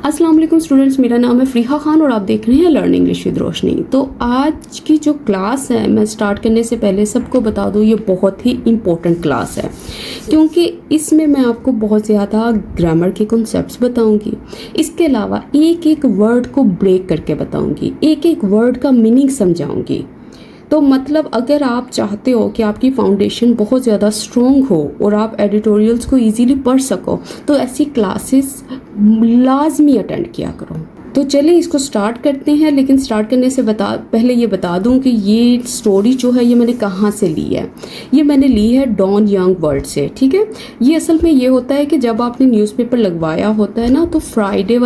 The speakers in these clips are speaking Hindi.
अस्सलाम वालेकुम स्टूडेंट्स, मेरा नाम है फ़रीहा खान और आप देख रहे हैं लर्न इंग्लिश विद रोशनी। तो आज की जो क्लास है, मैं स्टार्ट करने से पहले सबको बता दूं, ये बहुत ही इम्पोर्टेंट क्लास है क्योंकि इसमें मैं आपको बहुत ज़्यादा ग्रामर के कॉन्सेप्ट्स बताऊंगी। इसके अलावा एक एक वर्ड को ब्रेक करके बताऊंगी, एक एक वर्ड का मीनिंग समझाऊंगी। तो मतलब अगर आप चाहते हो कि आपकी फाउंडेशन बहुत ज़्यादा स्ट्रॉन्ग हो और आप एडिटोरियल्स को इजीली पढ़ सको, तो ऐसी क्लासेस लाजमी अटेंड किया करो। तो चलिए इसको स्टार्ट करते हैं, लेकिन स्टार्ट करने से पहले ये बता दूं कि ये स्टोरी जो है ये मैंने कहाँ से ली है। ये मैंने ली है डॉन यंग वर्ल्ड से, ठीक है। ये असल में ये होता है कि जब आपने न्यूज़पेपर लगवाया होता है ना, तो सैटरडे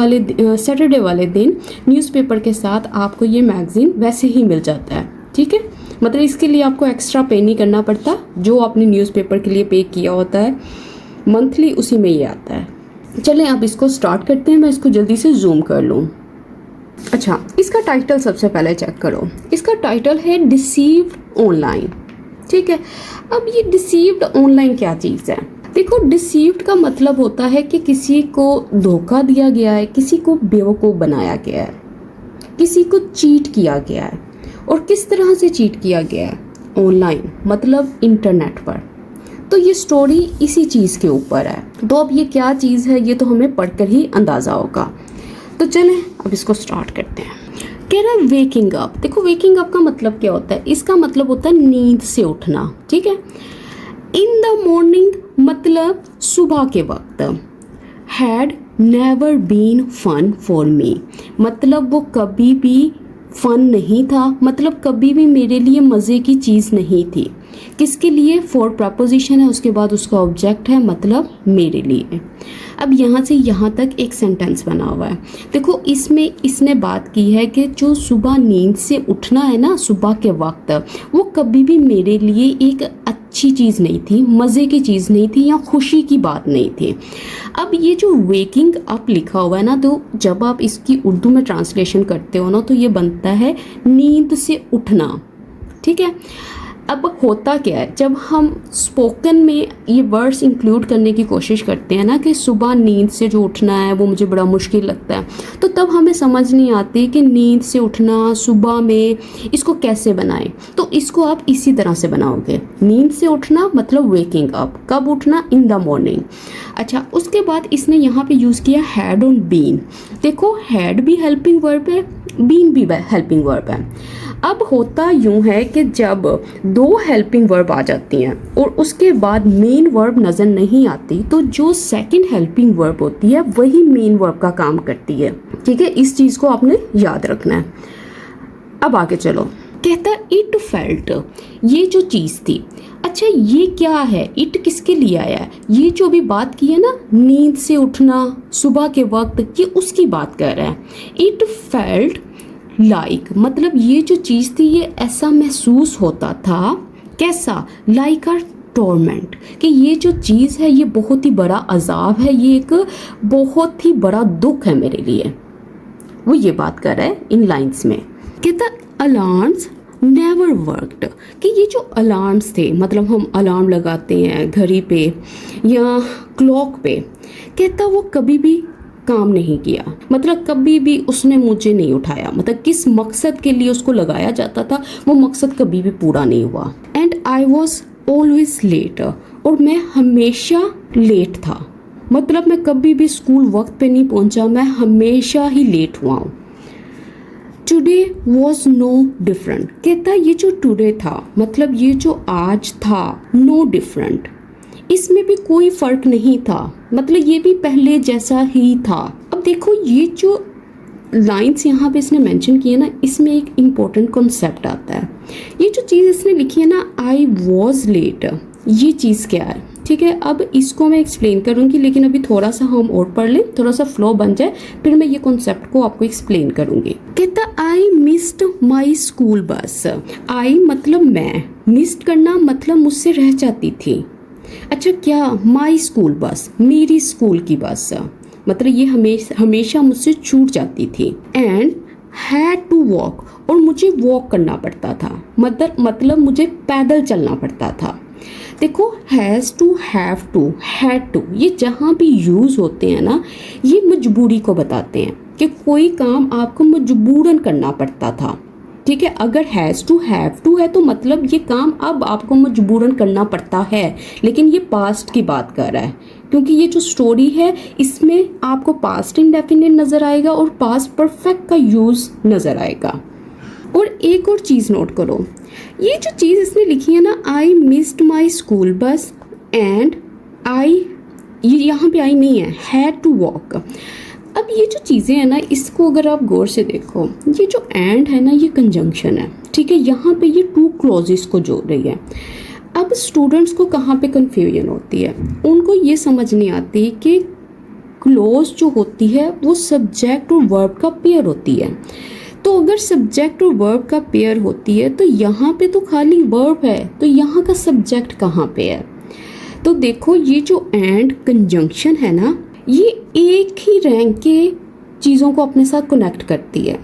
वाले दिन न्यूज़पेपर के साथ आपको ये मैगज़ीन वैसे ही मिल जाता है, ठीक है। मतलब इसके लिए आपको एक्स्ट्रा पे नहीं करना पड़ता, जो आपने न्यूज़पेपर के लिए पे किया होता है मंथली उसी में ये आता है। चलें अब इसको स्टार्ट करते हैं। मैं इसको जल्दी से जूम कर लूँ। अच्छा, इसका टाइटल सबसे पहले चेक करो। इसका टाइटल है डिसीव्ड ऑनलाइन, ठीक है। अब ये डिसीव्ड ऑनलाइन क्या चीज़ है? देखो, डिसीव्ड का मतलब होता है कि किसी को धोखा दिया गया है, किसी को बेवकूफ़ बनाया गया है, किसी को चीट किया गया है। और किस तरह से चीट किया गया है? ऑनलाइन, मतलब इंटरनेट पर। तो ये स्टोरी इसी चीज़ के ऊपर है। तो अब ये क्या चीज़ है ये तो हमें पढ़कर ही अंदाज़ा होगा। तो चलें अब इसको स्टार्ट करते हैं। कह रहा है वेकिंग अप। देखो, वेकिंग अप का मतलब क्या होता है? इसका मतलब होता है नींद से उठना, ठीक है। इन द मॉर्निंग मतलब सुबह के वक्त। Had never been fun for me, मतलब वो कभी भी फन नहीं था, मतलब कभी भी मेरे लिए मज़े की चीज़ नहीं थी। किसके लिए? फॉर प्रपोजिशन है, उसके बाद उसका ऑब्जेक्ट है, मतलब मेरे लिए। अब यहाँ से यहाँ तक एक सेंटेंस बना हुआ है। देखो, इसमें इसने बात की है कि जो सुबह नींद से उठना है ना सुबह के वक्त, वो कभी भी मेरे लिए एक अच्छी चीज़ नहीं थी, मज़े की चीज़ नहीं थी, या खुशी की बात नहीं थी। अब ये जो वेकिंग अप लिखा हुआ है ना, तो जब आप इसकी उर्दू में ट्रांसलेशन करते हो ना, तो ये बनता है नींद से उठना, ठीक है। अब होता क्या है, जब हम स्पोकन में ये वर्ड्स इंक्लूड करने की कोशिश करते हैं ना कि सुबह नींद से जो उठना है वो मुझे बड़ा मुश्किल लगता है, तो तब हमें समझ नहीं आती कि नींद से उठना सुबह में इसको कैसे बनाएं। तो इसको आप इसी तरह से बनाओगे, नींद से उठना मतलब वेकिंग अप। कब उठना? In the morning. अच्छा, उसके बाद इसने यहाँ पे यूज़ किया हैड ऑन बीन। देखो, हैड भी हेल्पिंग वर्ब है, बीन भी हेल्पिंग वर्ब है। अब होता यूं है कि जब दो हेल्पिंग वर्ब आ जाती हैं और उसके बाद मेन वर्ब नज़र नहीं आती, तो जो सेकंड हेल्पिंग वर्ब होती है वही मेन वर्ब का काम करती है, ठीक है। इस चीज़ को आपने याद रखना है। अब आगे चलो। कहता इट फेल्ट, ये जो चीज़ थी। अच्छा, ये क्या है? इट किसके लिए आया है? ये जो भी बात की है ना, नींद से उठना सुबह के वक्त, ये उसकी बात कर रहा है। इट फेल्ट लाइक मतलब ये जो चीज़ थी ये ऐसा महसूस होता था। कैसा? लाइक अ टॉर्मेंट, कि ये जो चीज़ है ये बहुत ही बड़ा अजाब है, ये एक बहुत ही बड़ा दुख है मेरे लिए। वो ये बात कर रहा है इन लाइंस में। कहता अलार्म्स नेवर वर्कड, कि ये जो अलार्म्स थे, मतलब हम अलार्म लगाते हैं घड़ी पे या क्लॉक पे, कहता वो कभी भी काम नहीं किया, मतलब कभी भी उसने मुझे नहीं उठाया। मतलब किस मकसद के लिए उसको लगाया जाता था वो मकसद कभी भी पूरा नहीं हुआ। And I was always late, और मैं हमेशा लेट था, मतलब मैं कभी भी स्कूल वक्त पे नहीं पहुंचा, मैं हमेशा ही लेट हुआ हूँ। टुडे वॉज नो डिफरेंट, कहता ये जो टुडे था मतलब ये जो आज था, नो डिफरेंट, इसमें भी कोई फर्क नहीं था, मतलब ये भी पहले जैसा ही था। अब देखो, ये जो लाइंस यहाँ पे इसने मेंशन की है ना, इसमें एक इम्पोर्टेंट कॉन्सेप्ट आता है। ये जो चीज़ इसने लिखी है ना, आई वॉज लेट, ये चीज़ क्या है? ठीक है, अब इसको मैं एक्सप्लेन करूँगी, लेकिन अभी थोड़ा सा हम और पढ़ लें, थोड़ा सा फ्लो बन जाए, फिर मैं ये कॉन्सेप्ट को आपको एक्सप्लेन करूँगी। कहता I missed my school bus. आई मतलब मैं, मिस्ड करना मतलब मुझसे रह जाती थी। अच्छा, क्या? माई स्कूल बस, मेरी स्कूल की बस, मतलब ये हमेशा मुझसे छूट जाती थी। एंड हैड टू वॉक, और मुझे वॉक करना पड़ता था, मतलब मुझे पैदल चलना पड़ता था। देखो has to, have to, had to, ये जहाँ भी यूज़ होते हैं ना, ये मजबूरी को बताते हैं कि कोई काम आपको मजबूरन करना पड़ता था। ठीक है, अगर हैज़ टू, हैव टू है तो मतलब ये काम अब आपको मजबूरन करना पड़ता है, लेकिन ये पास्ट की बात कर रहा है, क्योंकि ये जो स्टोरी है इसमें आपको पास्ट इंडेफिनिट नज़र आएगा और पास्ट परफेक्ट का यूज़ नज़र आएगा। और एक और चीज़ नोट करो, ये जो चीज़ इसने लिखी है ना, I missed my school bus and I, ये यहाँ पे आई नहीं है, हैड टू वॉक। अब ये जो चीज़ें हैं ना, इसको अगर आप गौर से देखो, ये जो एंड है ना, ये कंजंक्शन है। ठीक है, यहाँ पे ये टू क्लॉजेस को जोड़ रही है। अब स्टूडेंट्स को कहाँ पे कन्फ्यूजन होती है, उनको ये समझ नहीं आती कि क्लॉज जो होती है वो सब्जेक्ट और वर्ब का पेयर होती है। तो अगर सब्जेक्ट और वर्ब का पेयर होती है तो यहाँ पे तो खाली वर्ब है, तो यहाँ का सब्जेक्ट कहाँ पे है? तो देखो, ये जो एंड कंजंक्शन है ना, ये एक ही रैंक के चीज़ों को अपने साथ कनेक्ट करती है।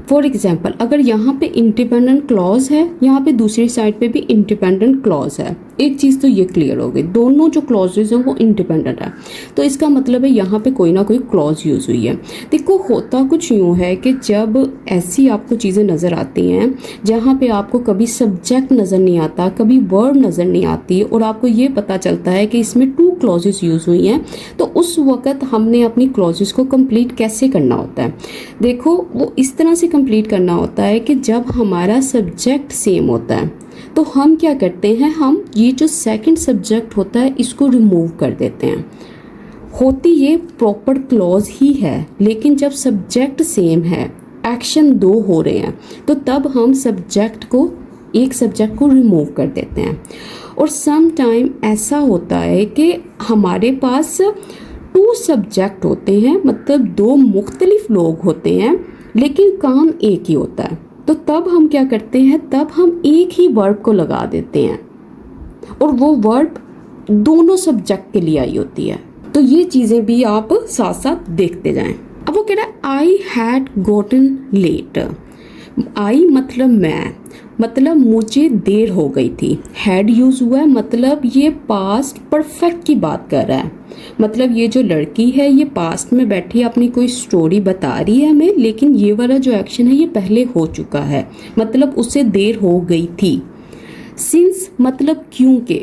फॉर एग्जाम्पल, अगर यहाँ पे इंडिपेंडेंट क्लॉज है, यहाँ पे दूसरी साइड पे भी इंडिपेंडेंट क्लॉज है, एक चीज़ तो ये क्लियर हो गई, दोनों जो क्लॉजेज हैं वो इंडिपेंडेंट है, तो इसका मतलब है यहाँ पे कोई ना कोई क्लॉज यूज़ हुई है। देखो, होता कुछ यूँ है कि जब ऐसी आपको चीज़ें नज़र आती हैं जहाँ पे आपको कभी सब्जेक्ट नज़र नहीं आता, कभी वर्ब नज़र नहीं आती, और आपको ये पता चलता है कि इसमें टू क्लॉजेज यूज़ हुई हैं, तो उस वक्त हमने अपनी क्लॉजेज को कंप्लीट कैसे करना होता है? देखो, वो इस तरह से कंप्लीट करना होता है कि जब हमारा सब्जेक्ट सेम होता है तो हम क्या करते हैं, हम ये जो सेकंड सब्जेक्ट होता है इसको रिमूव कर देते हैं। होती ये प्रॉपर क्लॉज ही है, लेकिन जब सब्जेक्ट सेम है, एक्शन दो हो रहे हैं, तो तब हम एक सब्जेक्ट को रिमूव कर देते हैं। और सम टाइम ऐसा होता है कि हमारे पास टू सब्जेक्ट होते हैं, मतलब दो मुख्तलिफ लोग होते हैं, लेकिन काम एक ही होता है, तो तब हम क्या करते हैं, तब हम एक ही वर्ब को लगा देते हैं और वो वर्ब दोनों सब्जेक्ट के लिए आई होती है। तो ये चीज़ें भी आप साथ साथ देखते जाएं। अब वो कह रहा है आई हैड गोटन लेट। आई मतलब मैं, मतलब मुझे देर हो गई थी। हैड यूज़ हुआ है, मतलब ये पास्ट परफेक्ट की बात कर रहा है, मतलब ये जो लड़की है ये पास्ट में बैठी अपनी कोई स्टोरी बता रही है हमें, लेकिन ये वाला जो एक्शन है ये पहले हो चुका है, मतलब उसे देर हो गई थी। सिंस मतलब क्योंकि।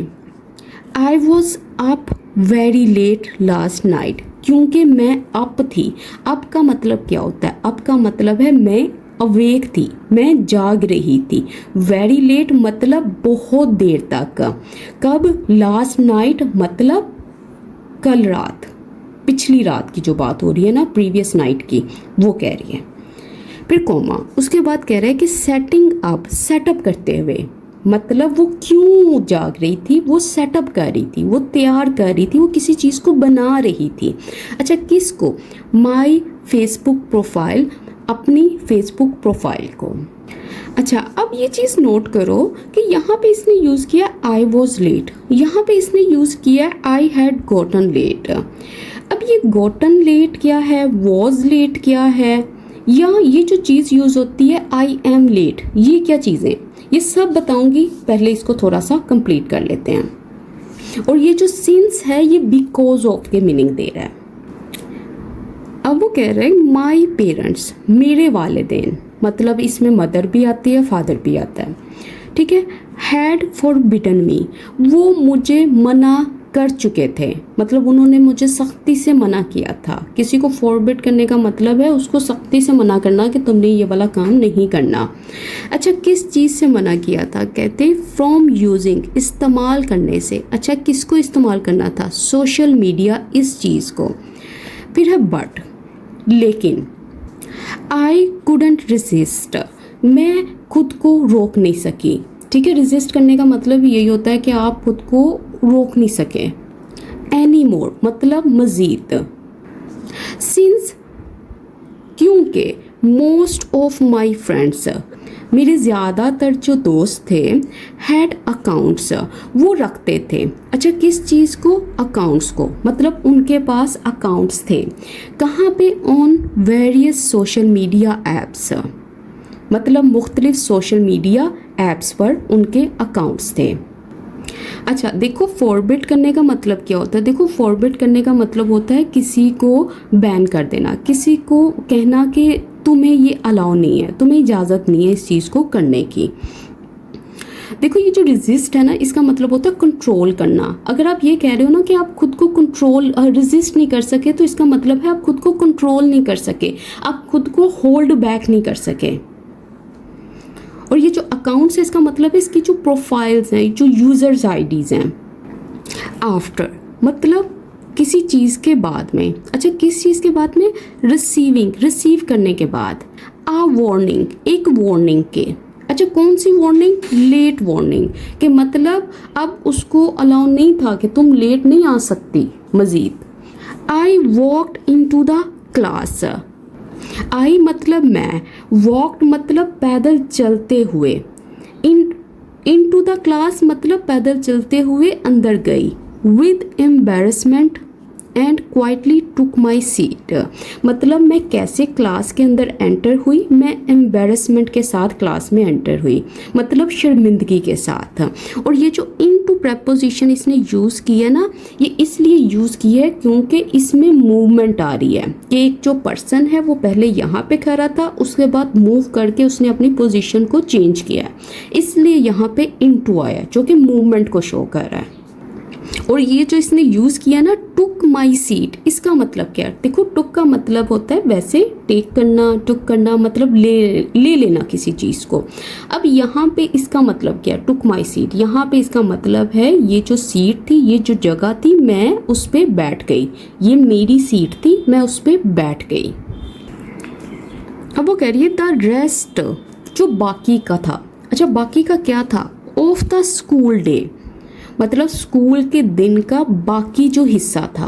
I was up very late last night, क्योंकि मैं अप थी। अप का मतलब क्या होता है? अप का मतलब है मैं अवेक थी, मैं जाग रही थी। वेरी लेट मतलब बहुत देर तक। कब? लास्ट नाइट मतलब कल रात, पिछली रात की जो बात हो रही है ना, प्रीवियस नाइट की, वो कह रही है। फिर कोमा, उसके बाद कह रहा है कि सेटिंग अप, सेटअप करते हुए, मतलब वो क्यों जाग रही थी, वो सेटअप कर रही थी, वो तैयार कर रही थी, वो किसी चीज़ को बना रही थी। अच्छा, किसको? माई फेसबुक प्रोफाइल, अपनी फेसबुक प्रोफाइल को। अच्छा, अब ये चीज़ नोट करो कि यहाँ पे इसने यूज़ किया आई वॉज लेट, यहाँ पे इसने यूज़ किया आई हैड गोटन लेट। अब ये गोटन लेट क्या है, वॉज लेट क्या है, या ये जो चीज़ यूज़ होती है आई एम लेट, ये क्या चीज़ें, ये सब बताऊंगी। पहले इसको थोड़ा सा कंप्लीट कर लेते हैं। और ये जो सिंस है ये बिकॉज ऑफ के मीनिंग दे रहा है। अब वो कह रहे हैं माई पेरेंट्स, मेरे वालिदैन, मतलब इसमें मदर भी आती है, फादर भी आता है। ठीक है। हैड फॉरबिडन मी, वो मुझे मना कर चुके थे, मतलब उन्होंने मुझे सख्ती से मना किया था। किसी को फॉरबिड करने का मतलब है उसको सख्ती से मना करना कि तुमने ये वाला काम नहीं करना। अच्छा, किस चीज़ से मना किया था? कहते फ्रॉम यूजिंग, इस्तेमाल करने से। अच्छा, किसको इस्तेमाल करना था? सोशल मीडिया, इस चीज़ को। फिर है बट, लेकिन। आई कुडंट रेजिस्ट, मैं खुद को रोक नहीं सकी। ठीक है, रेजिस्ट करने का मतलब यही होता है कि आप खुद को रोक नहीं सके। एनी मोर मतलब मज़ीद। सिंस क्योंकि। मोस्ट ऑफ माई फ्रेंड्स, मेरे ज़्यादातर जो दोस्त थे, हैड अकाउंट्स, वो रखते थे। अच्छा, किस चीज़ को? अकाउंट्स को, मतलब उनके पास अकाउंट्स थे। कहाँ पे? On various social media apps, मतलब मुख्तलिफ सोशल मीडिया ऐप्स पर उनके अकाउंट्स थे। अच्छा देखो, फॉरबिड करने का मतलब क्या होता है? देखो, फॉरबिड करने का मतलब होता है किसी को बैन कर देना, किसी को कहना कि तुम्हें ये अलाउ नहीं है, तुम्हें इजाज़त नहीं है इस चीज़ को करने की। देखो, ये जो रेजिस्ट है ना, इसका मतलब होता है कंट्रोल करना। अगर आप ये कह रहे हो ना कि आप खुद को कंट्रोल रेजिस्ट नहीं कर सके, तो इसका मतलब है आप खुद को कंट्रोल नहीं कर सके, आप खुद को होल्ड बैक नहीं कर सके। और ये जो अकाउंट्स है, इसका मतलब है इसकी जो प्रोफाइल्स हैं, जो यूजर्स आईडीज हैं। आफ्टर मतलब किसी चीज़ के बाद में। अच्छा, किस चीज़ के बाद में? रिसीव करने के बाद। आ वार्निंग, एक वार्निंग के। अच्छा, कौन सी वार्निंग? लेट वार्निंग के मतलब अब उसको अलाउ नहीं था कि तुम लेट नहीं आ सकती मज़ीद। I walked into the class. I मतलब मैं, वॉकड मतलब पैदल चलते हुए, इनटू द क्लास मतलब पैदल चलते हुए अंदर गई। With embarrassment and quietly took my seat मतलब मैं कैसे क्लास के अंदर एंटर हुई? मैं एम्बेरसमेंट के साथ क्लास में एंटर हुई, मतलब शर्मिंदगी के साथ। और ये जो इनटू प्रेपोजिशन इसने यूज़ की है ना, ये इसलिए यूज़ की है क्योंकि इसमें मूवमेंट आ रही है कि एक जो पर्सन है वो पहले यहाँ पे खड़ा था, उसके बाद मूव करके उसने अपनी पोजीशन को चेंज किया है, इसलिए यहाँ पे इनटू आया जो कि मूवमेंट को शो कर रहा है। और ये जो इसने यूज़ किया ना, टुक माई सीट, इसका मतलब क्या है? देखो, टुक का मतलब होता है वैसे टेक करना, टुक करना मतलब ले लेना किसी चीज़ को। अब यहाँ पे इसका मतलब क्या है? टुक माई सीट, यहाँ पे इसका मतलब है ये जो सीट थी, ये जो जगह थी, मैं उस पर बैठ गई, ये मेरी सीट थी, मैं उस पर बैठ गई। अब वो कह रही है द रेस्ट, जो बाकी का था। अच्छा, बाकी का क्या था? ऑफ द स्कूल डे मतलब स्कूल के दिन का बाकी जो हिस्सा था।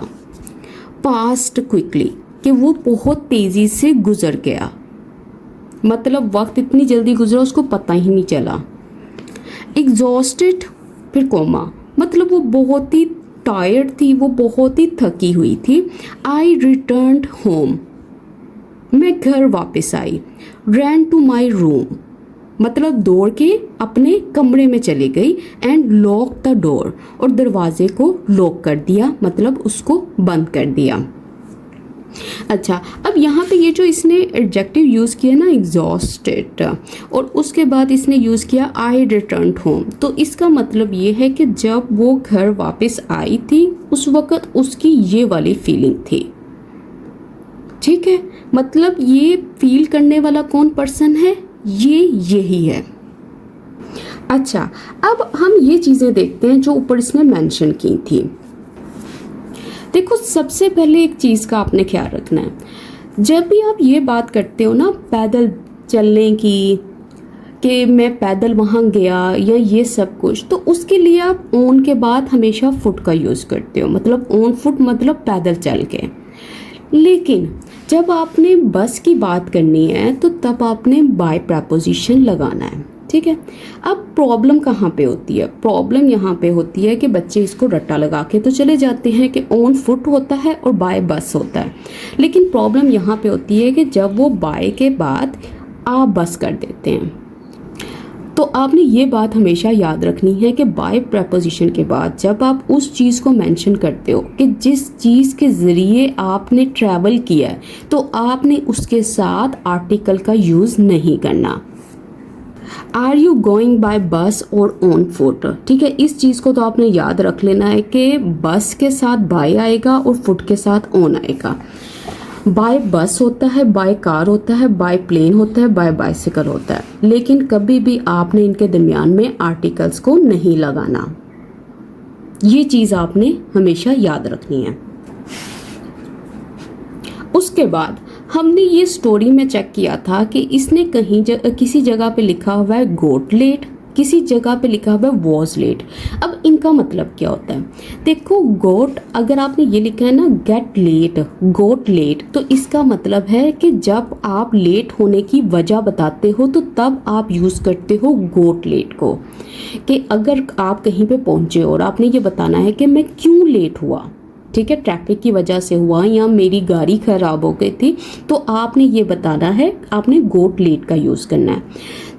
पास्ट क्विकली कि वो बहुत तेज़ी से गुजर गया, मतलब वक्त इतनी जल्दी गुजरा उसको पता ही नहीं चला। एग्जॉस्टेड फिर कोमा मतलब वो बहुत ही टायर्ड थी, वो बहुत ही थकी हुई थी। आई रिटर्न्ड होम मैं घर वापस आई। रैन टू माई रूम मतलब दौड़ के अपने कमरे में चली गई। एंड लॉक द डोर और दरवाजे को लॉक कर दिया, मतलब उसको बंद कर दिया। अच्छा, अब यहाँ पे ये जो इसने एडजेक्टिव यूज़ किया ना, एग्जॉस्टेड, और उसके बाद इसने यूज़ किया आई रिटर्न्ड होम, तो इसका मतलब ये है कि जब वो घर वापस आई थी उस वक़्त उसकी ये वाली फीलिंग थी। ठीक है, मतलब ये फील करने वाला कौन पर्सन है? ये यही है। अच्छा, अब हम ये चीज़ें देखते हैं जो ऊपर इसने मेंशन की थी। देखो, सबसे पहले एक चीज़ का आपने ख्याल रखना है, जब भी आप ये बात करते हो ना पैदल चलने की, कि मैं पैदल वहाँ गया या ये सब कुछ, तो उसके लिए आप ऑन के बाद हमेशा फुट का यूज़ करते हो, मतलब ऑन फुट मतलब पैदल चल के। लेकिन जब आपने बस की बात करनी है तो तब आपने बाय प्रपोजिशन लगाना है। ठीक है, अब प्रॉब्लम कहाँ पे होती है? प्रॉब्लम यहाँ पे होती है कि बच्चे इसको रट्टा लगा के तो चले जाते हैं कि ऑन फुट होता है और बाय बस होता है, लेकिन प्रॉब्लम यहाँ पे होती है कि जब वो बाय के बाद आ बस कर देते हैं। तो आपने ये बात हमेशा याद रखनी है कि बाय प्रपोजिशन के बाद जब आप उस चीज़ को मेंशन करते हो कि जिस चीज़ के ज़रिए आपने ट्रैवल किया है, तो आपने उसके साथ आर्टिकल का यूज़ नहीं करना। आर यू गोइंग बाय बस और ऑन फुट? ठीक है, इस चीज़ को तो आपने याद रख लेना है कि बस के साथ बाय आएगा और फुट के साथ ऑन आएगा। बाय बस होता है, बाय कार होता है, बाय प्लेन होता है, बाय बाइसिकल होता है, लेकिन कभी भी आपने इनके दरमियान में आर्टिकल्स को नहीं लगाना। ये चीज़ आपने हमेशा याद रखनी है। उसके बाद हमने ये स्टोरी में चेक किया था कि इसने किसी जगह पे लिखा हुआ है गोट लेट, किसी जगह पे लिखा हुआ है वॉज लेट। अब इनका मतलब क्या होता है? देखो, गोट अगर आपने ये लिखा है ना गेट लेट, गोट लेट, तो इसका मतलब है कि जब आप लेट होने की वजह बताते हो तो तब आप यूज़ करते हो गोट लेट को, कि अगर आप कहीं पे पहुँचे और आपने ये बताना है कि मैं क्यों लेट हुआ, ठीक है, ट्रैफिक की वजह से हुआ या मेरी गाड़ी ख़राब हो गई थी, तो आपने ये बताना है, आपने गोट लेट का यूज़ करना है।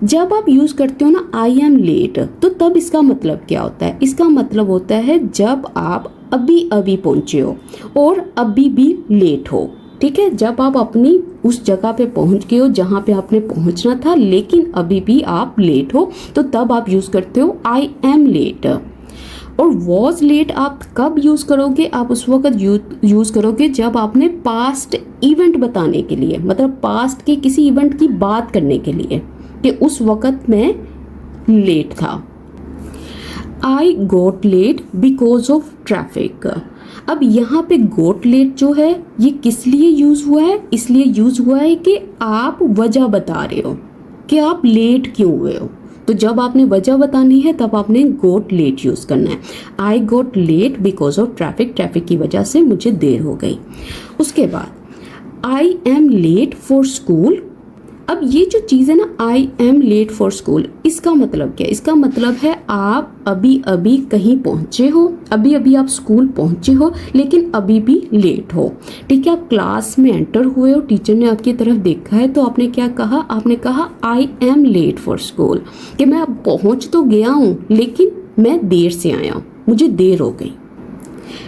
जब आप यूज़ करते हो ना आई एम लेट, तो तब इसका मतलब क्या होता है? इसका मतलब होता है जब आप अभी अभी पहुँचे हो और अभी भी लेट हो। ठीक है, जब आप अपनी उस जगह पे पहुँच गए हो जहाँ पे आपने पहुँचना था लेकिन अभी भी आप लेट हो, तो तब आप यूज़ करते हो आई एम लेट। और वॉज लेट आप कब यूज़ करोगे? आप उस वक्त यूज़ करोगे जब आपने पास्ट इवेंट बताने के लिए, मतलब पास्ट के किसी इवेंट की बात करने के लिए कि उस वक्त मैं लेट था। आई got late because of traffic. अब यहाँ पे गोट लेट जो है ये किस लिए यूज़ हुआ है? इसलिए यूज़ हुआ है कि आप वजह बता रहे हो कि आप लेट क्यों हुए हो। तो जब आपने वजह बतानी है तब आपने गोट लेट यूज़ करना है। I got late because of traffic, traffic की वजह से मुझे देर हो गई। उसके बाद I am late for school. अब ये जो चीज़ है ना I am late for school, इसका मतलब क्या है? इसका मतलब है आप अभी अभी कहीं पहुँचे हो, अभी अभी आप स्कूल पहुँचे हो लेकिन अभी भी लेट हो। ठीक है, आप क्लास में एंटर हुए हो, टीचर ने आपकी तरफ देखा है तो आपने क्या कहा? आपने कहा I am late for school, कि मैं अब पहुँच तो गया हूँ लेकिन मैं देर से आया हूँ, मुझे देर हो गई।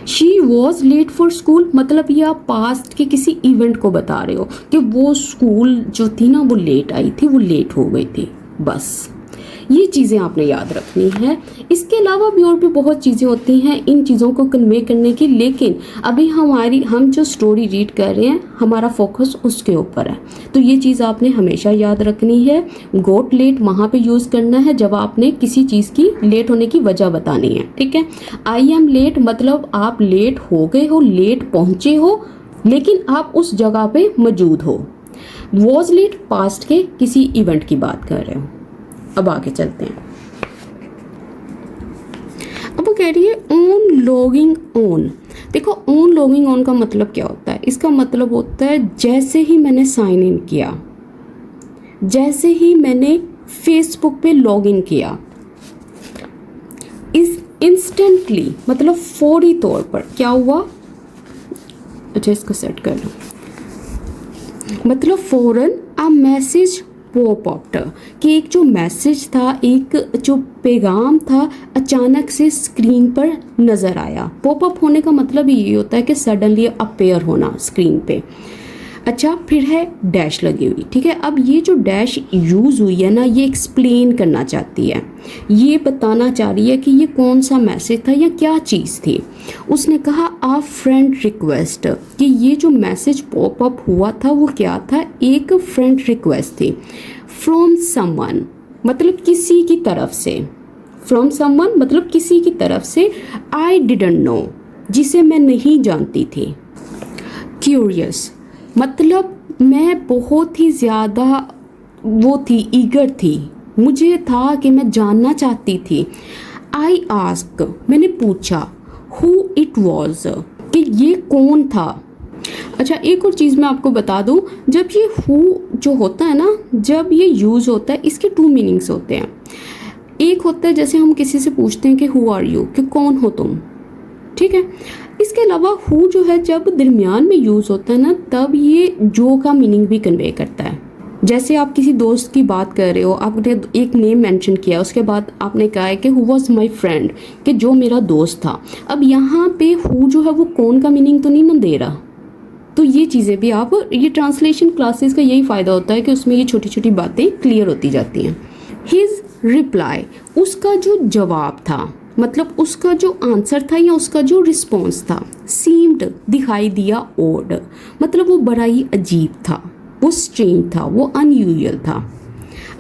She was late for school, मतलब ये आप पास्ट के किसी इवेंट को बता रहे हो कि वो स्कूल जो थी ना वो लेट आई थी, वो लेट हो गई थी। बस ये चीज़ें आपने याद रखनी है। इसके अलावा भी और भी बहुत चीज़ें होती हैं इन चीज़ों को कन्वे करने की, लेकिन अभी हम जो स्टोरी रीड कर रहे हैं हमारा फोकस उसके ऊपर है। तो ये चीज़ आपने हमेशा याद रखनी है। गोट लेट वहाँ पे यूज़ करना है जब आपने किसी चीज़ की लेट होने की वजह बतानी है। ठीक है, आई एम लेट मतलब आप लेट हो गए हो, लेट पहुँचे हो लेकिन आप उस जगह पे मौजूद हो। वॉज लेट पास्ट के किसी इवेंट की बात कर रहे हो। अब आगे चलते हैं। अब वो कह रही है ऑन लॉगिंग ऑन। देखो ऑन लॉगिंग ऑन का मतलब क्या होता है? इसका मतलब होता है जैसे ही मैंने साइन इन किया, जैसे ही मैंने फेसबुक पे लॉग इन किया, इस इंस्टेंटली मतलब फौरी तौर पर क्या हुआ? अच्छा इसको सेट कर लो। मतलब फौरन अ मैसेज पॉप अप, कि एक जो मैसेज था, एक जो पैगाम था अचानक से स्क्रीन पर नज़र आया। पॉप अप होने का मतलब ये होता है कि सडनली अपीयर होना स्क्रीन पे। अच्छा फिर है डैश लगी हुई। ठीक है, अब ये जो डैश यूज़ हुई है ना ये एक्सप्लेन करना चाहती है, ये बताना चाह रही है कि ये कौन सा मैसेज था या क्या चीज़ थी। उसने कहा आ फ्रेंड रिक्वेस्ट, कि ये जो मैसेज पॉप अप हुआ था वो क्या था? एक फ्रेंड रिक्वेस्ट थी। फ्रॉम समवन मतलब किसी की तरफ से, फ्रॉम समवन मतलब किसी की तरफ से। आई डिडंट नो जिसे मैं नहीं जानती थी। क्यूरियस मतलब मैं बहुत ही ज़्यादा वो थी, ईगर थी, मुझे था कि मैं जानना चाहती थी। आई आस्क मैंने पूछा, हु इट वॉज कि ये कौन था। अच्छा एक और चीज़ मैं आपको बता दूं, जब ये हु जो होता है ना, जब ये यूज़ होता है इसके टू मीनिंग्स होते हैं। एक होता है जैसे हम किसी से पूछते हैं कि हु आर यू, कि कौन हो तुम। ठीक है, इसके अलावा हु जो है जब दरमियान में यूज़ होता है ना तब ये जो का मीनिंग भी कन्वे करता है। जैसे आप किसी दोस्त की बात कर रहे हो, आपने एक नेम मेंशन किया, उसके बाद आपने कहा है कि हु वॉज माई फ्रेंड, कि जो मेरा दोस्त था। अब यहाँ पे हु जो है वो कौन का मीनिंग तो नहीं ना दे रहा। तो ये चीज़ें भी आप, ये ट्रांसलेशन क्लासेस का यही फ़ायदा होता है कि उसमें ये छोटी छोटी बातें क्लियर होती जाती हैं। हिज रिप्लाई उसका जो जवाब था, मतलब उसका जो आंसर था या उसका जो रिस्पॉन्स था। सीम्ड दिखाई दिया, ओड मतलब वो बड़ा ही अजीब था, वो स्ट्रेंज था, वो अनयूजुअल था।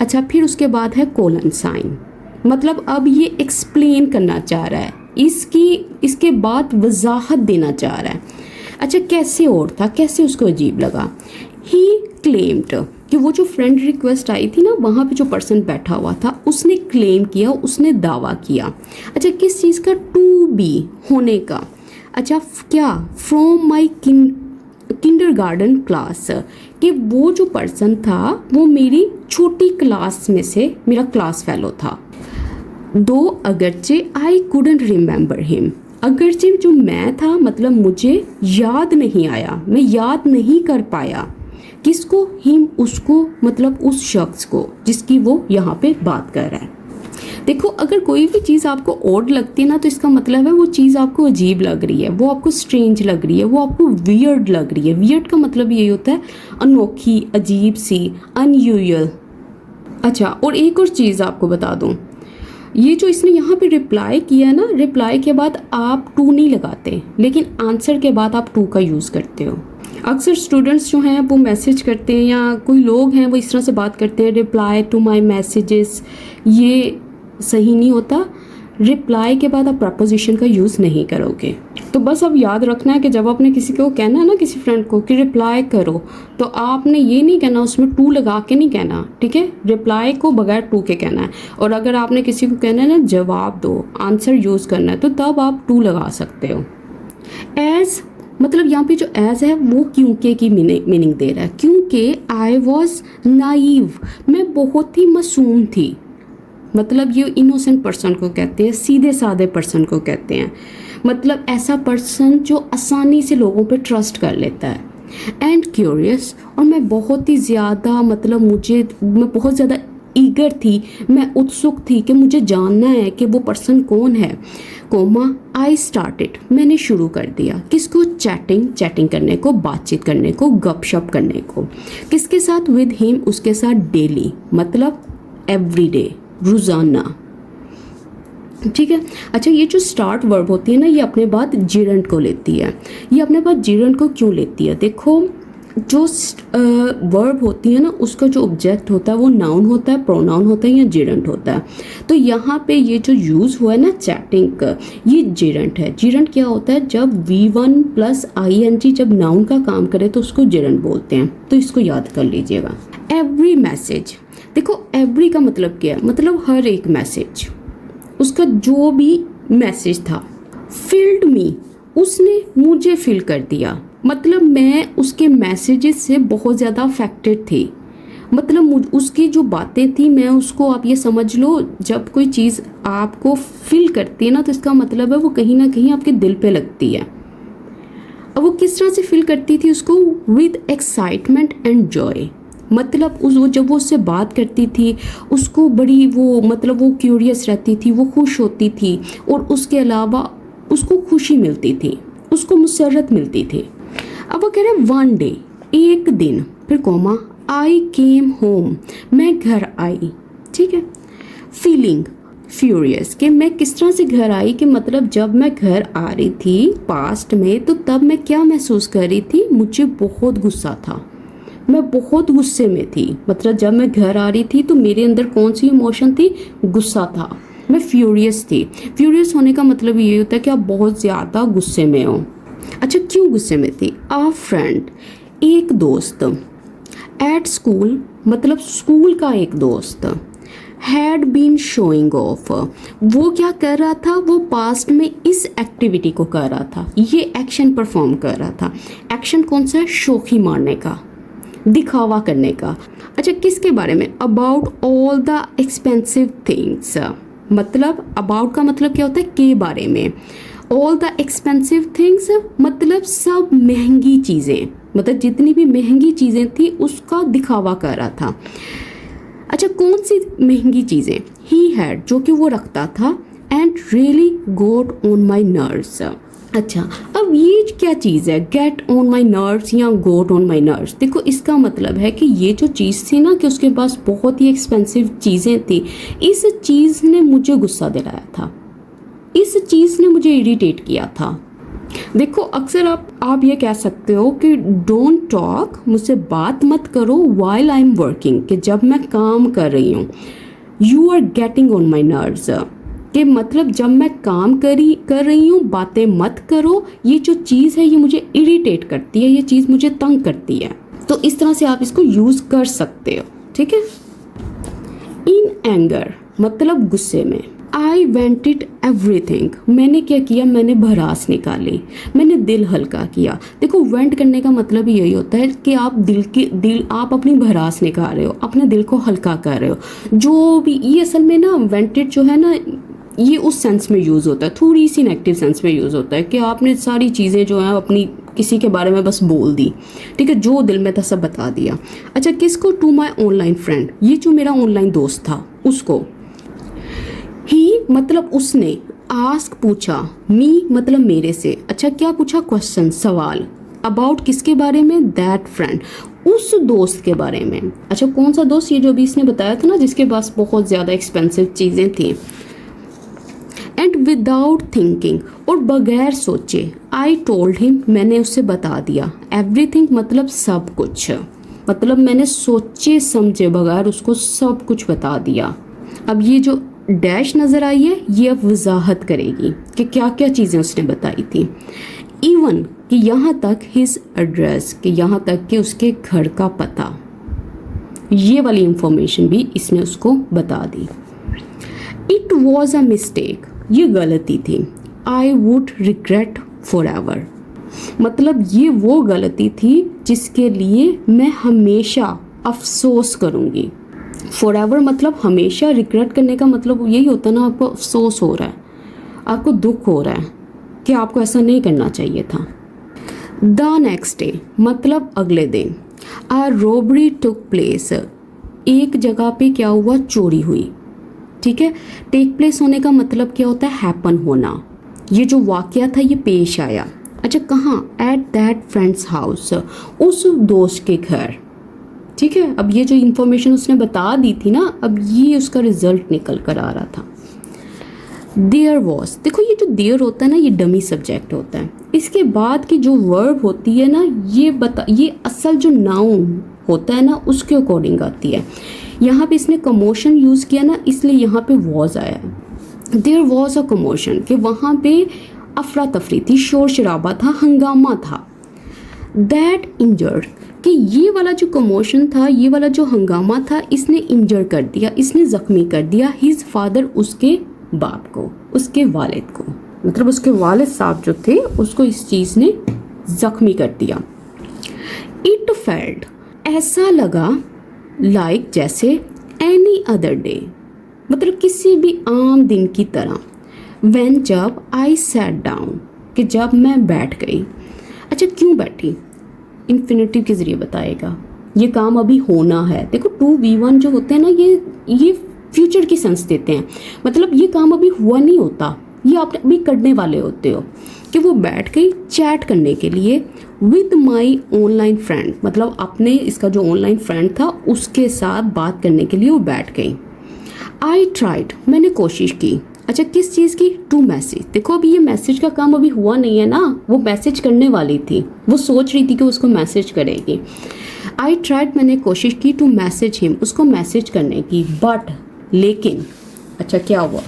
अच्छा फिर उसके बाद है कोलन साइन, मतलब अब ये एक्सप्लेन करना चाह रहा है, इसके बाद वजाहत देना चाह रहा है। अच्छा कैसे और था, कैसे उसको अजीब लगा। ही क्लेम्ड कि वो जो फ्रेंड रिक्वेस्ट आई थी ना वहाँ पे जो पर्सन बैठा हुआ था उसने क्लेम किया, उसने दावा किया। अच्छा किस चीज़ का? टू बी होने का। अच्छा क्या? फ्रॉम माई किंडरगार्टन क्लास, कि वो जो पर्सन था वो मेरी छोटी क्लास में से मेरा क्लास फेलो था। दो अगरचे आई कुडंट रिमेंबर हिम, अगरचे जो मैं था मतलब मुझे याद नहीं आया, मैं याद नहीं कर पाया किसको? हिम, उसको, मतलब उस शख्स को जिसकी वो यहाँ पे बात कर रहा है। देखो, अगर कोई भी चीज़ आपको ऑड लगती है ना, तो इसका मतलब है वो चीज़ आपको अजीब लग रही है, वो आपको स्ट्रेंज लग रही है, वो आपको वियर्ड लग रही है। वियर्ड का मतलब यही होता है अनोखी, अजीब सी, अनयूजुअल। अच्छा, और एक और चीज़ आपको बता दूँ, ये जो इसने यहाँ पे रिप्लाई किया है ना, रिप्लाई के बाद आप टू नहीं लगाते, लेकिन आंसर के बाद आप टू का यूज़ करते हो। अक्सर स्टूडेंट्स जो हैं वो मैसेज करते हैं, या कोई लोग हैं वो इस तरह से बात करते हैं, रिप्लाई टू माय मैसेजेस। ये सही नहीं होता। रिप्लाई के बाद आप प्रपोजिशन का यूज़ नहीं करोगे। तो बस अब याद रखना है कि जब आपने किसी को कहना है ना, किसी फ्रेंड को कि रिप्लाई करो, तो आपने ये नहीं कहना उसमें टू लगा के नहीं कहना, ठीक है? रिप्लाई को बगैर टू के कहना है। और अगर आपने किसी को कहना है ना जवाब दो, आंसर यूज़ करना है, तो तब आप टू लगा सकते हो। एज, मतलब यहाँ पे जो एज है वो क्योंकि की मीनिंग दे रहा है। क्योंकि आई वॉज नाइव, मैं बहुत ही मासूम थी। मतलब ये इनोसेंट पर्सन को कहते हैं, सीधे साधे पर्सन को कहते हैं। मतलब ऐसा पर्सन जो आसानी से लोगों पे ट्रस्ट कर लेता है। एंड क्यूरियस, और मैं बहुत ही ज़्यादा, मतलब मैं बहुत ज़्यादा ईगर थी, मैं उत्सुक थी कि मुझे जानना है कि वो पर्सन कौन है। कोमा, आई स्टार्टेड, मैंने शुरू कर दिया। किसको? चैटिंग करने को, बातचीत करने को, गपशप करने को। किसके साथ? विद हिम, उसके साथ। डेली मतलब एवरीडे, रोज़ाना, ठीक है। अच्छा, ये जो स्टार्ट वर्ब होती है ना, ये अपने बाद जिरंट को लेती है। ये अपने बाद जिरंट को क्यों लेती है? देखो, जो वर्ब होती है ना, उसका जो ऑब्जेक्ट होता है वो नाउन होता है, प्रोनाउन होता है या जिरंट होता है। तो यहाँ पे ये जो यूज़ हुआ है ना चैटिंग का, ये जिरंट है। जिरंट क्या होता है? जब V1 प्लस ING जब नाउन का काम करे तो उसको जिरंट बोलते हैं। तो इसको याद कर लीजिएगा। एवरी मैसेज, देखो एवरी का मतलब क्या है? मतलब हर एक मैसेज, उसका जो भी मैसेज था। फिल्ड मी, उसने मुझे फिल कर दिया। मतलब मैं उसके मैसेजेस से बहुत ज़्यादा अफेक्टेड थी। मतलब उसकी जो बातें थी, मैं उसको, आप ये समझ लो, जब कोई चीज़ आपको फिल करती है ना, तो इसका मतलब है वो कहीं ना कहीं आपके दिल पे लगती है। अब वो किस तरह से फिल करती थी उसको? With excitement and Joy. मतलब जब वो उससे बात करती थी, उसको बड़ी मतलब वो क्यूरियस रहती थी, वो खुश होती थी, और उसके अलावा उसको खुशी मिलती थी, उसको मुसर्रत मिलती थी। अब वो कह रहे हैं वन डे, एक दिन, फिर कोमा, आई केम होम, मैं घर आई, ठीक है। फीलिंग फ्यूरियस, कि मैं किस तरह से घर आई, कि मतलब जब मैं घर आ रही थी पास्ट में, तो तब मैं क्या महसूस कर रही थी? मुझे बहुत गुस्सा था, मैं बहुत गुस्से में थी। मतलब जब मैं घर आ रही थी तो मेरे अंदर कौन सी इमोशन थी? गुस्सा था, मैं फ्यूरियस थी। फ्यूरियस होने का मतलब ये होता है कि आप बहुत ज़्यादा गुस्से में हो। अच्छा, क्यों गुस्से में थी? आ फ्रेंड, एक दोस्त। एट स्कूल, मतलब स्कूल का एक दोस्त। हैड बीन शोइंग ऑफ, वो क्या कर रहा था? वो पास्ट में इस एक्टिविटी को कर रहा था, ये एक्शन परफॉर्म कर रहा था। एक्शन कौन सा है? शोखी मारने का, दिखावा करने का। अच्छा, किसके बारे में? About all the expensive things. मतलब अबाउट का मतलब क्या होता है? के बारे में। ऑल द एक्सपेंसिव थिंग्स मतलब सब महंगी चीज़ें, मतलब जितनी भी महंगी चीज़ें थी उसका दिखावा कर रहा था। अच्छा, कौन सी महंगी चीज़ें? ही हैड, जो कि वो रखता था। And really got on my nerves. अच्छा, अब ये क्या चीज़ है? गेट ऑन माई नर्व्स या गोट ऑन माई नर्व्स। देखो, इसका मतलब है कि ये जो चीज़ थी ना, कि उसके पास बहुत ही एक्सपेंसिव चीज़ें थी, इस चीज़ ने मुझे गुस्सा दिलाया था, इस चीज़ ने मुझे इरिटेट किया था। देखो, अक्सर आप ये कह सकते हो कि डोंट टॉक, मुझसे बात मत करो, वाइल आई एम वर्किंग, कि जब मैं काम कर रही हूँ। You are getting on my nerves, कि मतलब जब मैं काम कर रही हूँ बातें मत करो, ये जो चीज़ है ये मुझे इरिटेट करती है, ये चीज़ मुझे तंग करती है। तो इस तरह से आप इसको यूज़ कर सकते हो, ठीक है। इन एंगर मतलब गुस्से में। आई वेंटेड एवरीथिंग, मैंने क्या किया? मैंने भड़ास निकाली, मैंने दिल हल्का किया। देखो, वेंट करने का मतलब यही होता है कि आप आप अपनी भड़ास निकाल रहे हो, अपने दिल को हल्का कर रहे हो। जो भी ये असल में ना वेंटेड जो है ना, ये उस सेंस में यूज़ होता है, थोड़ी सी नेगेटिव सेंस में यूज़ होता है कि आपने सारी चीज़ें जो हैं अपनी किसी के बारे में बस बोल दी, ठीक है, जो दिल में था सब बता दिया। अच्छा, किसको? टू माई ऑनलाइन फ्रेंड, ये जो मेरा ऑनलाइन दोस्त था उसको। ही मतलब उसने, आस्क पूछा, मी मतलब मेरे से। अच्छा, क्या पूछा? क्वेश्चन, सवाल। अबाउट किसके बारे में? दैट फ्रेंड, उस दोस्त के बारे में। अच्छा, कौन सा दोस्त? ये जो अभी इसने बताया था ना, जिसके पास बहुत ज़्यादा एक्सपेंसिव चीज़ें थी। एंड विदाउट थिंकिंग, और बगैर सोचे, आई टोल्ड हिम, मैंने उससे बता दिया। एवरीथिंग मतलब सब कुछ, मतलब मैंने सोचे समझे बगैर उसको सब कुछ बता दिया। अब ये जो डैश नज़र आई है, ये अब वजाहत करेगी कि क्या क्या चीज़ें उसने बताई थी। इवन कि यहाँ तक हिज एड्रेस, कि यहाँ तक कि उसके घर का पता, ये वाली इंफॉर्मेशन भी इसने उसको बता दी। इट वॉज अ मिस्टेक, ये गलती थी। I would regret for ever, मतलब ये वो गलती थी जिसके लिए मैं हमेशा अफसोस करूँगी। फॉर एवर मतलब हमेशा, रिग्रेट करने का मतलब यही होता है ना, आपको अफसोस हो रहा है, आपको दुख हो रहा है कि आपको ऐसा नहीं करना चाहिए था। द नेक्स्ट डे मतलब अगले दिन, आ रोबरी टुक प्लेस, एक जगह पे क्या हुआ? चोरी हुई, ठीक है। टेक प्लेस होने का मतलब क्या होता है? हैपन होना। ये जो वाकया था ये पेश आया। अच्छा, कहाँ? एट दैट फ्रेंड्स हाउस, उस दोस्त के घर, ठीक है। अब ये जो इन्फॉर्मेशन उसने बता दी थी ना, अब ये उसका रिजल्ट निकल कर आ रहा था। देयर वॉज, देखो ये जो देयर होता है ना, ये डमी सब्जेक्ट होता है। इसके बाद की जो वर्ब होती है ना, ये असल जो नाउन होता है ना, उसके अकॉर्डिंग आती है। यहाँ पे इसने कमोशन यूज़ किया ना, इसलिए यहाँ पे वॉज आया है। देयर वॉज अ कमोशन, कि वहाँ पे अफरा तफरी थी, शोर शराबा था, हंगामा था। दैट इंजर्ड, कि ये वाला जो कमोशन था, ये वाला जो हंगामा था, इसने इंजर कर दिया, इसने ज़ख्मी कर दिया हिज फादर, उसके बाप को, उसके वालिद को, मतलब उसके वालिद साहब जो थे उसको इस चीज़ ने ज़ख्मी कर दिया। इट फेल्ट, ऐसा लगा, लाइक जैसे, एनी अदर डे, मतलब किसी भी आम दिन की तरह। व्हेन जब, आई सैट डाउन, कि जब मैं बैठ गई। अच्छा, क्यों बैठी? इन्फिनिटिव के ज़रिए बताएगा। ये काम अभी होना है। देखो 2V1 जो होते हैं ना, ये फ्यूचर की सेंस देते हैं, मतलब ये काम अभी हुआ नहीं होता, ये आप अभी करने वाले होते हो। कि वो बैठ गई चैट करने के लिए विद माई ऑनलाइन फ्रेंड, मतलब अपने इसका जो ऑनलाइन फ्रेंड था उसके साथ बात करने के लिए वो बैठ गई। आई ट्राइड, मैंने कोशिश की। अच्छा, किस चीज़ की? To message. देखो अभी ये मैसेज का काम अभी हुआ नहीं है ना, वो मैसेज करने वाली थी, वो सोच रही थी कि उसको मैसेज करेगी। आई ट्राइड, मैंने कोशिश की, टू मैसेज हिम, उसको मैसेज करने की, बट लेकिन, अच्छा क्या हुआ?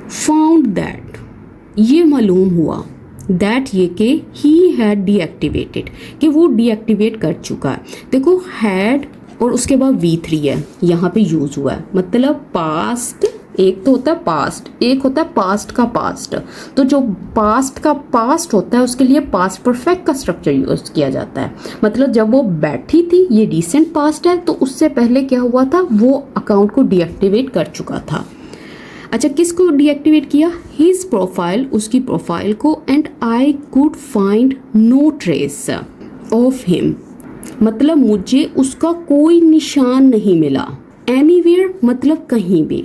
फाउंड दैट, ये मालूम हुआ, दैट ये कि ही हैड डीएक्टिवेटेड, कि वो डीएक्टिवेट कर चुका है। देखो हैड और उसके बाद V3 है, यहाँ पे यूज़ हुआ है, मतलब पास्ट, एक तो होता है पास्ट, एक होता है पास्ट का पास्ट। तो जो पास्ट का पास्ट होता है उसके लिए पास्ट परफेक्ट का स्ट्रक्चर यूज किया जाता है। मतलब जब वो बैठी थी, ये रिसेंट पास्ट है, तो उससे पहले क्या हुआ था? वो अकाउंट को डीएक्टिवेट कर चुका था। अच्छा, किसको डीएक्टिवेट किया? हिज प्रोफाइल, उसकी प्रोफाइल को। And I could find no trace of him, मतलब मुझे उसका कोई निशान नहीं मिला। एनीवेयर मतलब कहीं भी।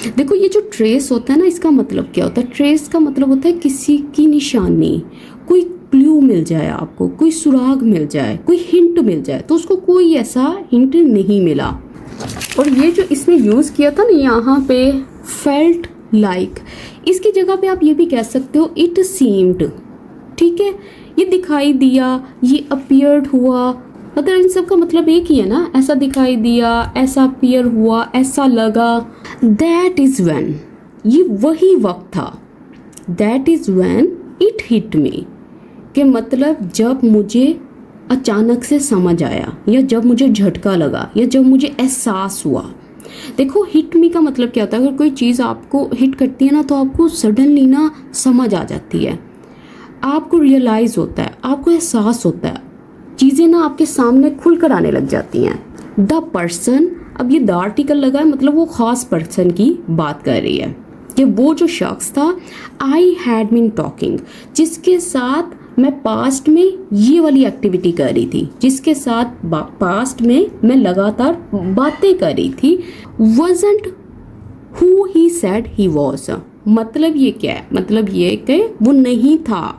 देखो ये जो ट्रेस होता है ना, इसका मतलब क्या होता है? ट्रेस का मतलब होता है किसी की निशानी, कोई क्लू मिल जाए आपको, कोई सुराग मिल जाए, कोई हिंट मिल जाए, तो उसको कोई ऐसा हिंट नहीं मिला। और ये जो इसने यूज़ किया था ना यहाँ पे, फेल्ट लाइक, इसकी जगह पे आप ये भी कह सकते हो इट सीम्ड, ठीक है। ये दिखाई दिया, ये अपीयर्ड हुआ, मतलब इन सब का मतलब एक ही है ना, ऐसा दिखाई दिया, ऐसा अपीयर हुआ, ऐसा लगा। दैट इज़ व्हेन, ये वही वक्त था। That is when it hit me, कि मतलब जब मुझे अचानक से समझ आया, या जब मुझे झटका लगा, या जब मुझे एहसास हुआ। देखो हिट मी का मतलब क्या होता है? अगर कोई चीज़ आपको हिट करती है ना, तो आपको सडनली ना समझ आ जाती है, आपको रियलाइज़ होता है, आपको एहसास होता है, चीज़ें ना आपके सामने खुल कर आने लग जाती हैं। द पर्सन, अब ये द आर्टिकल लगा है, मतलब वो ख़ास पर्सन की बात कर रही है, कि वो जो शख्स था, आई हैड बीन टॉकिंग, जिसके साथ मैं पास्ट में ये वाली एक्टिविटी कर रही थी, जिसके साथ पास्ट में मैं लगातार बातें कर रही थी। wasn't who he said he was। मतलब ये क्या है? मतलब ये कि वो नहीं था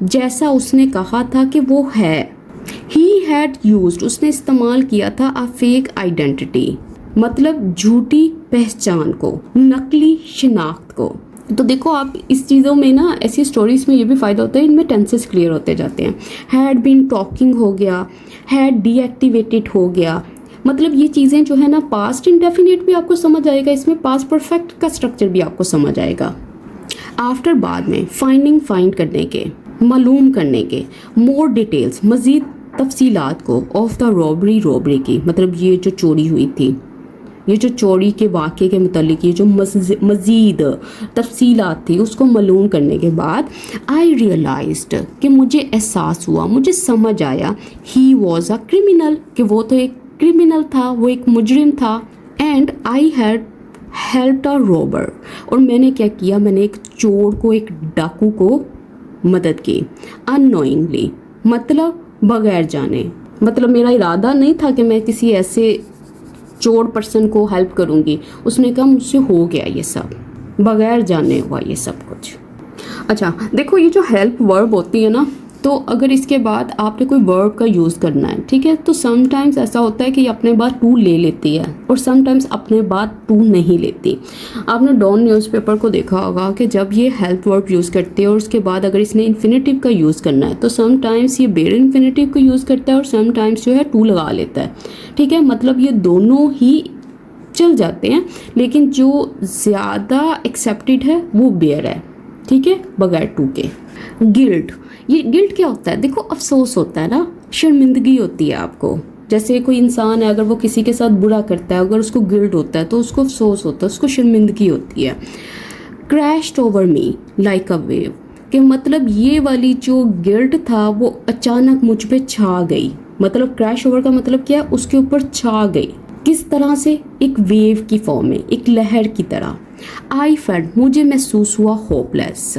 जैसा उसने कहा था कि वो है। he had used, उसने इस्तेमाल किया था a fake identity, मतलब झूठी पहचान को, नकली शिनाख्त को। तो देखो आप इस चीज़ों में ना, ऐसी स्टोरीज में ये भी फ़ायदा होता है, इनमें टेंसेस क्लियर होते जाते हैं। हैड बीन टॉकिंग हो गया, हैड डीएक्टिवेटेड हो गया। मतलब ये चीज़ें जो है ना, पास्ट इंडेफिनिट भी आपको समझ आएगा, इसमें पास्ट परफेक्ट का स्ट्रक्चर भी आपको समझ आएगा। आफ्टर बाद में फाइंड करने के, मालूम करने के, मोर डिटेल्स, मज़ीद तफसीलात को, ऑफ द रॉबरी की, मतलब ये जो चोरी हुई थी, ये जो चोरी के वाक़े के मुतालिक ये जो मज़ीद तफसीलात थी, उसको मालूम करने के बाद आई रियलाइज्ड, कि मुझे एहसास हुआ, मुझे समझ आया, ही वॉज अ क्रिमिनल, कि वो तो एक क्रिमिनल था, वो एक मुजरिम था। And I had helped a robber, और मैंने क्या किया, मैंने एक चोर को, एक डाकू को मदद की। अननोइंगली, मतलब बगैर जाने, मतलब मेरा इरादा नहीं था कि मैं किसी ऐसे चोर पर्सन को हेल्प करूंगी। उसने कहा मुझसे हो गया ये सब, बगैर जाने हुआ ये सब कुछ। अच्छा देखो, ये जो हेल्प वर्ब होती है ना, तो अगर इसके बाद आपने कोई वर्ब का यूज़ करना है, ठीक है, तो समटाइम्स ऐसा होता है कि अपने बाद टू ले लेती है और समटाइम्स अपने बाद टू नहीं लेती। आपने डॉन न्यूज़पेपर को देखा होगा कि जब ये हेल्प वर्ब यूज़ करते हैं और उसके बाद अगर इसने इन्फिनेटिव का यूज़ करना है, तो समटाइम्स ये बेयर इन्फिनेटिव को यूज़ करता है और समटाइम्स जो है टू लगा लेता है, ठीक है। मतलब ये दोनों ही चल जाते हैं, लेकिन जो ज़्यादा एक्सेप्टेड है वो बेयर है, ठीक है, बगैर टू के। गिल्ट, ये गिल्ट क्या होता है? देखो अफसोस होता है ना, शर्मिंदगी होती है आपको। जैसे कोई इंसान है, अगर वो किसी के साथ बुरा करता है, अगर उसको गिल्ट होता है तो उसको अफसोस होता है, उसको शर्मिंदगी होती है। Crashed over me like a wave, कि मतलब ये वाली जो गिल्ट था वो अचानक मुझ पे छा गई। मतलब क्रैश ओवर का मतलब क्या है? उसके ऊपर छा गई। किस तरह से? एक वेव की फॉर्म में, एक लहर की तरह। आई फेल्ट, मुझे महसूस हुआ होपलेस,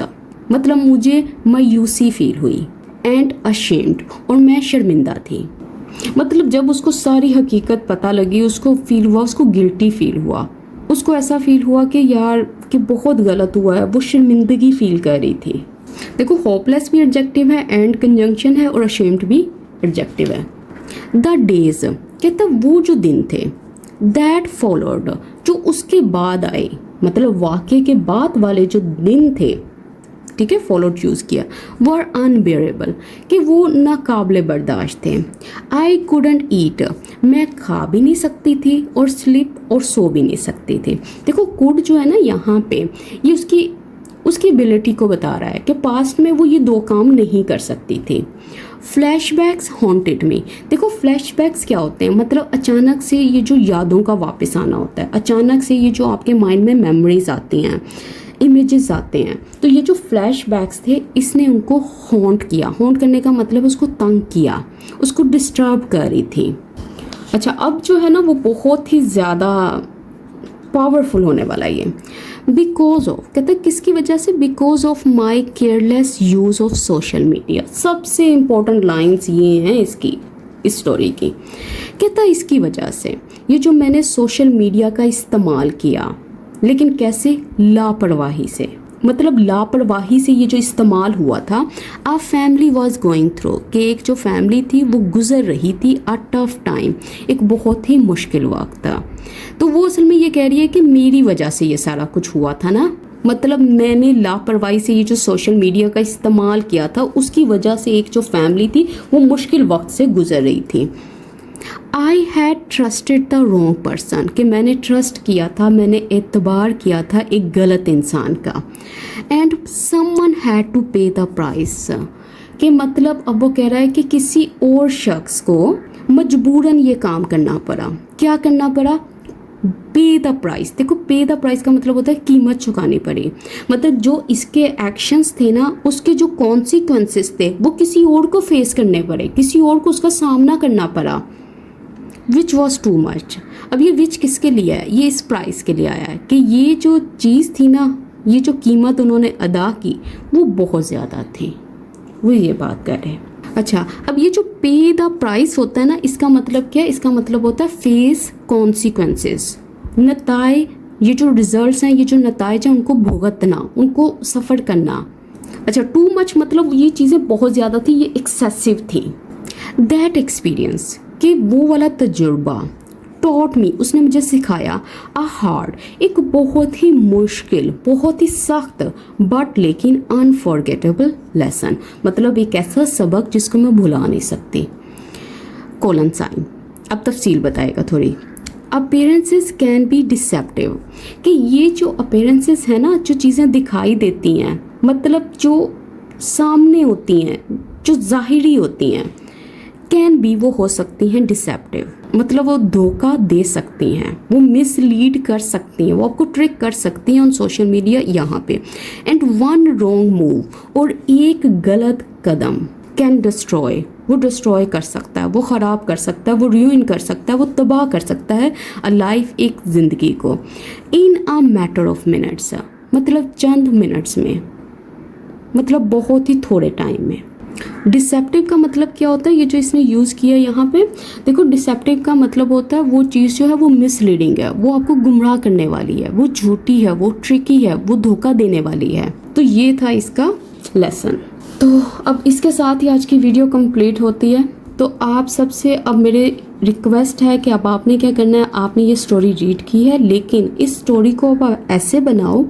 मतलब मुझे मायूसी फील हुई। एंड अशेम्ड, और मैं शर्मिंदा थी। मतलब जब उसको सारी हकीकत पता लगी, उसको फील हुआ, उसको गिल्टी फील हुआ, उसको ऐसा फील हुआ कि यार कि बहुत गलत हुआ है, वो शर्मिंदगी फील कर रही थी। देखो होपलेस भी एडजेक्टिव है, एंड कंजंक्शन है, और अशेम्ड भी एडजेक्टिव है। द डेज, कहता वो जो दिन थे, दैट फॉलोड, जो उसके बाद आए, मतलब वाक़े के बाद वाले जो दिन थे, ठीक है, फॉलोड यूज़ किया। वर अनबेरेबल, कि वो नाकाबिले बर्दाश्त थे। आई कुडंट ईट, मैं खा भी नहीं सकती थी, और स्लीप, और सो भी नहीं सकती थी। देखो कुड जो है ना यहाँ पे, ये उसकी एबिलिटी को बता रहा है कि पास्ट में वो ये दो काम नहीं कर सकती थी। फ्लैशबैक्स हॉन्टेड मी, देखो फ्लैशबैक्स क्या होते हैं? मतलब अचानक से ये जो यादों का वापस आना होता है, अचानक से ये जो आपके माइंड में मेमोरीज आती हैं, इमेजेस आते हैं, तो ये जो फ्लैशबैक्स थे, इसने उनको हॉन्ट किया। हॉन्ट करने का मतलब उसको तंग किया, उसको डिस्टर्ब कर रही थी। अच्छा अब जो है ना वो बहुत ही ज़्यादा पावरफुल होने वाला ये। बिकॉज ऑफ, कहते हैं किसकी वजह से? Because of my careless use of social media. सबसे इम्पोर्टेंट लाइन्स ये हैं इसकी, इस स्टोरी की। कहता है इसकी वजह से, ये जो मैंने सोशल मीडिया का इस्तेमाल किया, लेकिन कैसे? लापरवाही से। मतलब लापरवाही से ये जो इस्तेमाल हुआ था। आ फैमिली वॉज गोइंग थ्रू, कि एक जो फैमिली थी वो गुजर रही थी अ टफ टाइम, एक बहुत ही मुश्किल वक्त था। तो वो असल में ये कह रही है कि मेरी वजह से ये सारा कुछ हुआ था ना, मतलब मैंने लापरवाही से ये जो सोशल मीडिया का इस्तेमाल किया था, उसकी वजह से एक जो फैमिली थी वो मुश्किल वक्त से गुजर रही थी। I had trusted the wrong person, कि मैंने ट्रस्ट किया था, मैंने एतबार किया था एक गलत इंसान का। एंड समवन हैड टू पे द प्राइस, कि मतलब अब वो कह रहा है कि किसी और शख्स को मजबूरन ये काम करना पड़ा। क्या करना पड़ा? पे द प्राइस। देखो पे द प्राइस का मतलब होता है कीमत चुकानी पड़ी। मतलब जो इसके एक्शंस थे ना, उसके जो कॉन्सिक्वेंसेस थे, वो किसी और को फेस करने पड़े, किसी और को उसका सामना करना पड़ा। Which was too much. अब ये विच किसके लिए है? ये इस प्राइस के लिए आया है कि ये जो चीज़ थी ना, ये जो कीमत उन्होंने अदा की वो बहुत ज़्यादा थी, वो ये बात कर रहे हैं। अच्छा, अब ये जो पे द प्राइस होता है ना, इसका मतलब क्या है? इसका मतलब होता है फेस कॉन्सिक्वेंसेस, नताए, ये जो रिजल्ट्स हैं, ये जो नताइज हैं उनको भुगतना, उनको सफ़र करना। अच्छा, टू मच मतलब ये चीज़ें बहुत ज़्यादा थी, ये एक्सेसिव थी। दैट एक्सपीरियंस, कि वो वाला तजुर्बा, टॉट मी, उसने मुझे सिखाया, अ हार्ड, एक बहुत ही मुश्किल, बहुत ही सख्त, बट लेकिन अनफॉरगेटेबल लेसन, मतलब एक ऐसा सबक जिसको मैं भुला नहीं सकती। कोलन साइन, अब तफसील बताएगा थोड़ी। अपीयरेंसेस कैन बी डिसेप्टिव, कि ये जो अपीयरेंसेस है ना, जो चीज़ें दिखाई देती हैं, मतलब जो सामने होती हैं, जो ज़ाहिरी होती हैं, कैन बी, वो हो सकती हैं डिसेप्टिव, मतलब वो धोखा दे सकती हैं, वो मिसलीड कर सकती हैं, वो आपको ट्रिक कर सकती हैं ऑन सोशल मीडिया यहाँ पे। एंड वन रॉन्ग मूव, और एक गलत कदम, कैन डिस्ट्रॉय, वो डिस्ट्रॉय कर सकता है, वो ख़राब कर सकता है, वो रूइन कर सकता है, वो तबाह कर सकता है अ लाइफ, एक ज़िंदगी को, इन अ मैटर ऑफ मिनट्स, मतलब चंद मिनट्स में, मतलब बहुत ही थोड़े टाइम में। डिसेप्टिव का मतलब क्या होता है? ये जो इसने यूज़ किया यहाँ पे, देखो, डिसेप्टिव का मतलब होता है वो चीज़ जो है वो मिसलीडिंग है, वो आपको गुमराह करने वाली है, वो झूठी है, वो ट्रिकी है, वो धोखा देने वाली है। तो ये था इसका लेसन। तो अब इसके साथ ही आज की वीडियो कंप्लीट होती है। तो आप सबसे अब मेरे रिक्वेस्ट है कि अब आपने क्या करना है, आपने ये स्टोरी रीड की है, लेकिन इस स्टोरी को अब आप ऐसे बनाओ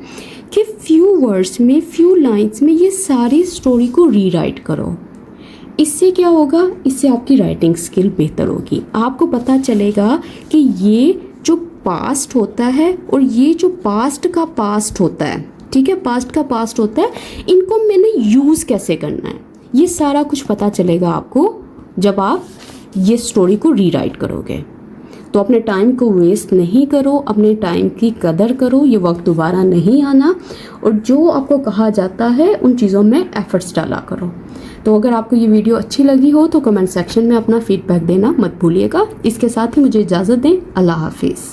कि फ्यू वर्ड्स में, फ्यू लाइंस में ये सारी स्टोरी को रीराइट करो। इससे क्या होगा? इससे आपकी राइटिंग स्किल बेहतर होगी। आपको पता चलेगा कि ये जो पास्ट होता है और ये जो पास्ट का पास्ट होता है, ठीक है, पास्ट का पास्ट होता है, इनको मैंने यूज़ कैसे करना है, ये सारा कुछ पता चलेगा आपको जब आप ये स्टोरी को रीराइट करोगे। तो अपने टाइम को वेस्ट नहीं करो, अपने टाइम की कदर करो, ये वक्त दोबारा नहीं आना, और जो आपको कहा जाता है उन चीज़ों में एफर्ट्स डाला करो। तो अगर आपको ये वीडियो अच्छी लगी हो तो कमेंट सेक्शन में अपना फीडबैक देना मत भूलिएगा। इसके साथ ही मुझे इजाज़त दें। अल्लाह हाफिज़।